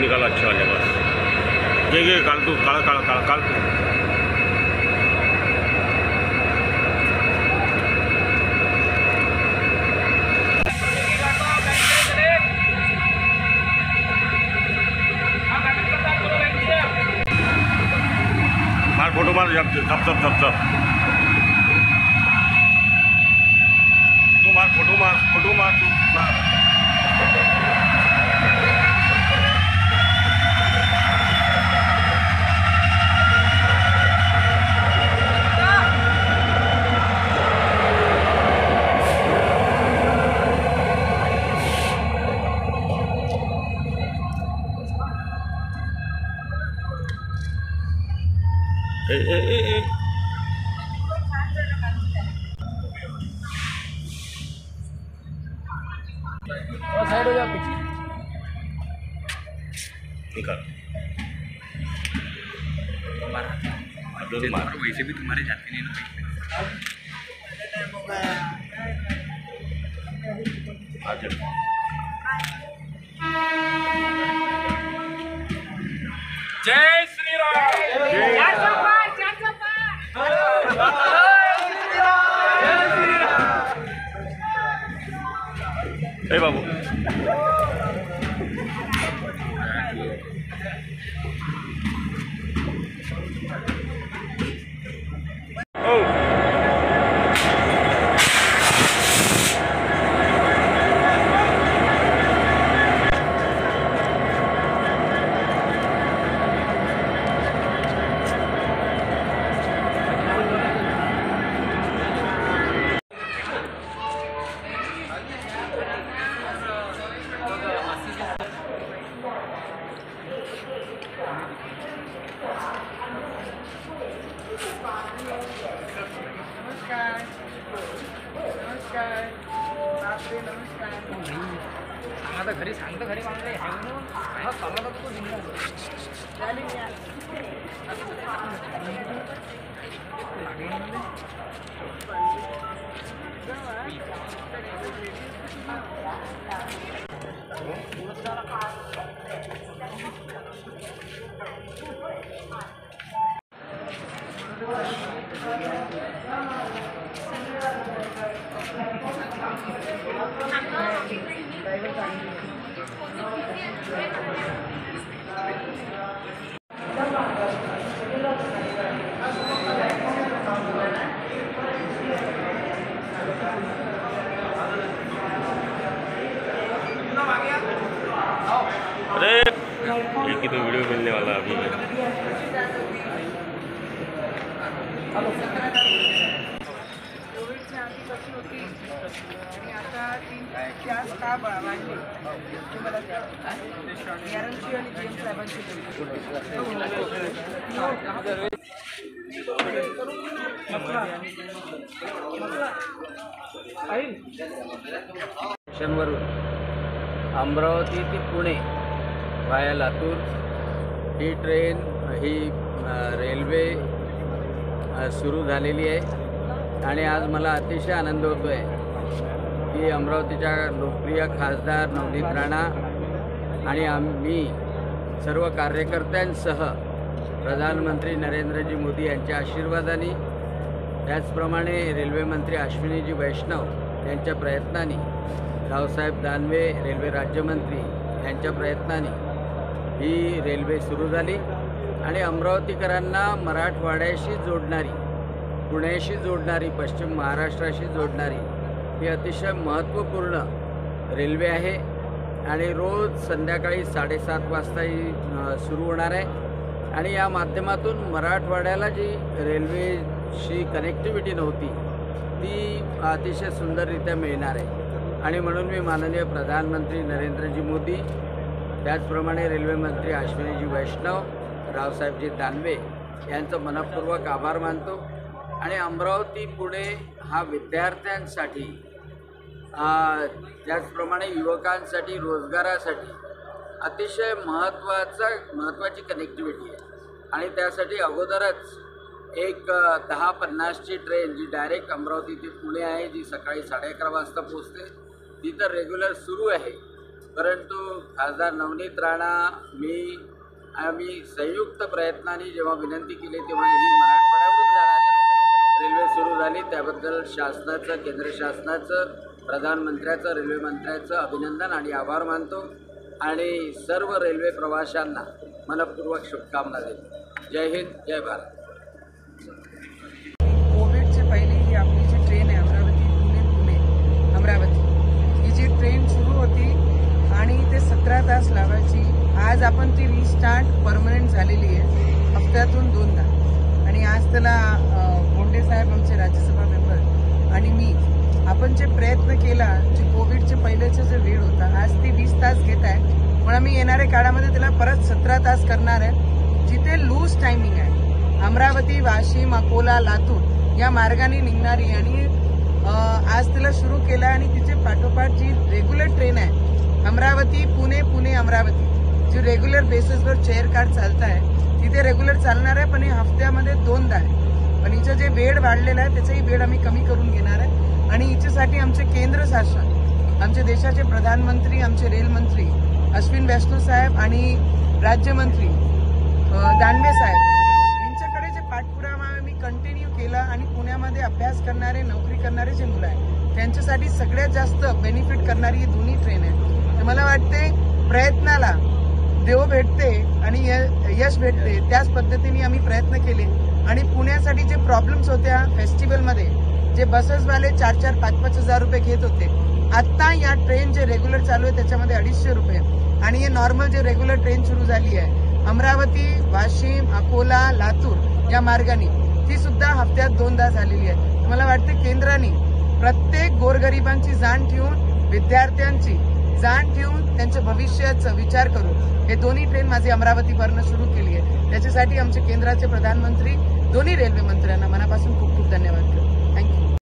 निकाल अच्छे वाले बस ये काल तू काल काल काल काल मार फोटो मार जब जब जब जब जब तू मार फोटो मार तू मार साइड हो जाओ पीछे निकाल मार वैसे भी तुम्हारे जाते नहीं ना जय श्री राम बाबू आता घरी सांगतो घरी मागले हा चालला तो अरे एक ही तो वीडियो मिलने वाला अभी कोविडची आधी कशी होती आणि आता 3 का वाढली ते मला गॅरंटी आणि जीएम साहेबांची स्टेशनवरून अमरावती ते पुणे व्हाया लातूर ही ट्रेन ही रेल्वे सुरू झालेली आहे आणि आज मला अतिशय आनंद होतो आहे की अमरावतीच्या लोकप्रिय खासदार नवनीत राणा आणि आम्ही सर्व कार्यकर्त्यांसह प्रधानमंत्री नरेंद्रजी मोदी यांच्या आशीर्वादाने त्याचप्रमाणे रेल्वे मंत्री अश्विनीजी वैष्णव यांच्या प्रयत्नांनी रावसाहेब दानवे रेल्वे राज्यमंत्री यांच्या प्रयत्नांनी ही रेल्वे सुरू झाली आणि अमरावतीकरांना मराठवाड्याशी जोडणारी पुण्याशी जोडणारी पश्चिम महाराष्ट्राशी जोडणारी ही अतिशय महत्त्वपूर्ण रेल्वे आहे आणि रोज संध्याकाळी 7:30 वाजता ही सुरू होणार आहे आणि या माध्यमातून मराठवाड्याला जी रेल्वेशी कनेक्टिव्हिटी नव्हती ती अतिशय सुंदररित्या मिळणार आहे आणि म्हणून मी माननीय प्रधानमंत्री नरेंद्रजी मोदी त्याचप्रमाणे रेल्वे मंत्री अश्विनीजी वैष्णव रावसाहेबजी दानवे यांचं मनपूर्वक आभार मानतो आणि अमरावती पुणे हा विद्यार्थ्यांसाठी त्याचप्रमाणे युवकांसाठी रोजगारासाठी अतिशय महत्त्वाची कनेक्टिव्हिटी आहे आणि त्यासाठी अगोदरच एक 10:50ची ट्रेन जी डायरेक्ट अमरावती ते पुणे आहे जी सकाळी 11:30 वाजता पोचते ती तर रेग्युलर सुरू आहे परंतु खासदार नवनीत राणा आम्ही संयुक्त प्रयत्नाने जेव्हा विनंती केली तेव्हा ही मराठवाड्यावरून जाणारी रेल्वे सुरू झाली. त्याबद्दल शासनाचं, केंद्र शासनाचं, प्रधानमंत्र्याचं, रेल्वे मंत्र्याचं अभिनंदन आणि आभार मानतो आणि सर्व रेल्वे प्रवाशांना मनपूर्वक शुभकामना देतो. जय हिंद, जय भारत. कोविडचे पहिले ही आपली जी ट्रेन आहे पुणे अमरावती, ही जी ट्रेन सुरू होती आणि ते 17 तास लावायची. आज आपण ती रिस्टार्ट परमनंट झालेली आहे हप्त्यातून 2दा. आणि आज त्याला बोंडे साहेब आमचे राज्यसभा मेंबर आणि मी आपण जे प्रयत्न केला, जे कोविडचे पहिलेचे जे वेळ होता, आज ती 20 तास घेत आहे. पण आम्ही येणाऱ्या काळामध्ये त्याला परत 17 तास करणार आहे, जिथे लूज टायमिंग आहे. अमरावती, वाशिम, अकोला, लातूर या मार्गाने निघणारी आणि आज तिला सुरू केला आणि तिचे पाठोपाठ जी रेग्युलर ट्रेन आहे अमरावती पुणे, पुणे अमरावती, जी रेग्युलर बेसिसवर चेअर कार चालत आहे, तिथे रेग्युलर चालणार आहे. पण हे हफ्त्यामध्ये 2दा आहे. पण हिचं जे वेळ वाढलेला आहे त्याचाही वेळ आम्ही कमी करून घेणार आहे. आणि हिच्यासाठी आमचे केंद्र शासन, आमचे देशाचे प्रधानमंत्री, आमचे रेल मंत्री अश्विन वैष्णव साहेब आणि राज्यमंत्री दानवे साहेब यांच्याकडे जे पाठपुरावा आम्ही कंटिन्यू केला आणि पुण्यामध्ये अभ्यास करणारे, नोकरी करणारे जे मुलं आहेत त्यांच्यासाठी सगळ्यात जास्त बेनिफिट करणारी ही दोन्ही ट्रेन आहे. तर मला वाटते प्रयत्नाला देव भेटते आणि यश भेटते. त्याच पद्धतीने आम्ही प्रयत्न केले आणि पुण्यासाठी जे प्रॉब्लेम्स होत्या फेस्टिवलमध्ये, जे बसेसवाले 4-4, 5-5 हजार रुपये घेत होते, आता या ट्रेन जे रेग्युलर चालू आहे त्याच्यामध्ये 250 रुपये आणि हे नॉर्मल जे रेग्युलर ट्रेन सुरू झाली आहे अमरावती, वाशिम, अकोला, लातूर या मार्गाने, ती सुद्धा हप्त्यात 2दा झालेली आहे. मला वाटतं केंद्राने प्रत्येक गोरगरिबांची जाण ठेवून, विद्यार्थ्यांची जाण ठेवून त्यांच्या भविष्याचा विचार करून हे दोन्ही ट्रेन माझी अमरावतीवरनं सुरू केली आहे. त्याच्यासाठी आमचे केंद्राचे प्रधानमंत्री, दोन्ही रेल्वे मंत्र्यांना मनापासून खूप खूप धन्यवाद करतो.